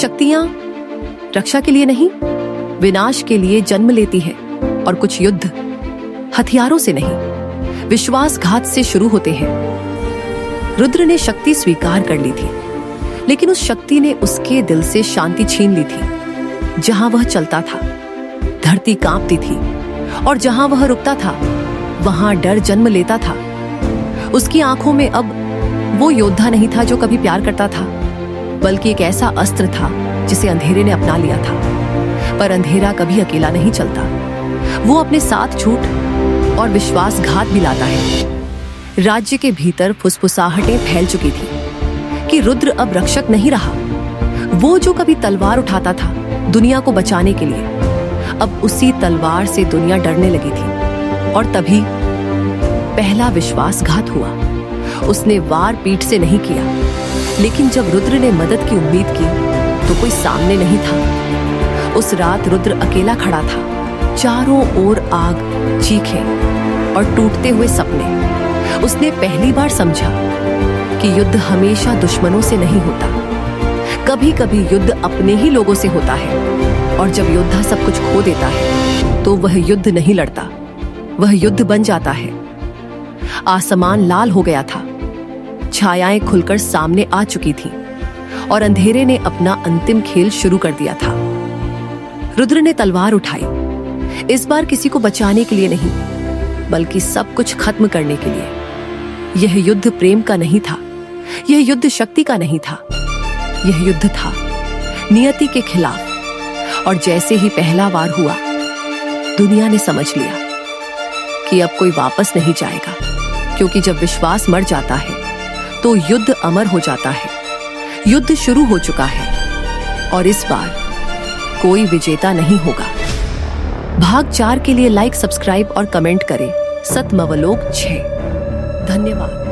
शक्तियां रक्षा के लिए नहीं, विनाश के लिए जन्म लेती है। और कुछ युद्ध हथियारों से नहीं, विश्वासघात से शुरू होते हैं। रुद्र ने शक्ति स्वीकार कर ली थी, लेकिन उस शक्ति ने उसके दिल से शांति छीन ली थी। जहां वह चलता था, धरती कांपती थी, और जहां वह रुकता था, वहां डर जन्म लेता था। उसकी आंखों में अब वो योद्धा नहीं था जो कभी प्यार करता था, बल्कि एक ऐसा अस्त्र था जिसे अंधेरे ने अपना लिया था। पर अंधेरा कभी अकेला नहीं चलता, वो अपने साथ झूठ और विश्वासघात भी लाता है। राज्य के भीतर फुसफुसाहटें फैल चुकी थी कि रुद्र अब रक्षक नहीं रहा। वो जो कभी तलवार उठाता था दुनिया को बचाने के लिए, अब उसी तलवार से दुनिया डरने लगी थी। और तभी पहला विश्वासघात हुआ। उसने वार पीठ से नहीं किया, लेकिन जब रुद्र ने मदद की उम्मीद की तो कोई सामने नहीं था। उस रात रुद्र अकेला खड़ा था, चारों ओर आग, चीखें और टूटते हुए सपने। उसने पहली बार समझा कि युद्ध हमेशा दुश्मनों से नहीं होता, कभी कभी युद्ध अपने ही लोगों से होता है। और जब योद्धा सब कुछ खो देता है तो वह युद्ध नहीं लड़ता, वह युद्ध बन जाता है। आसमान लाल हो गया था, छायाएं खुलकर सामने आ चुकी थीं, और अंधेरे ने अपना अंतिम खेल शुरू कर दिया था। रुद्र ने तलवार उठाई, इस बार किसी को बचाने के लिए नहीं, बल्कि सब कुछ खत्म करने के लिए। यह युद्ध प्रेम का नहीं था, यह युद्ध शक्ति का नहीं था, यह युद्ध था नियति के खिलाफ। और जैसे ही पहला वार हुआ, दुनिया ने समझ लिया कि अब कोई वापस नहीं जाएगा, क्योंकि जब विश्वास मर जाता है तो युद्ध अमर हो जाता है। युद्ध शुरू हो चुका है, और इस बार कोई विजेता नहीं होगा। भाग 4 के लिए लाइक, सब्सक्राइब और कमेंट करें। सतमवलोक 6। धन्यवाद।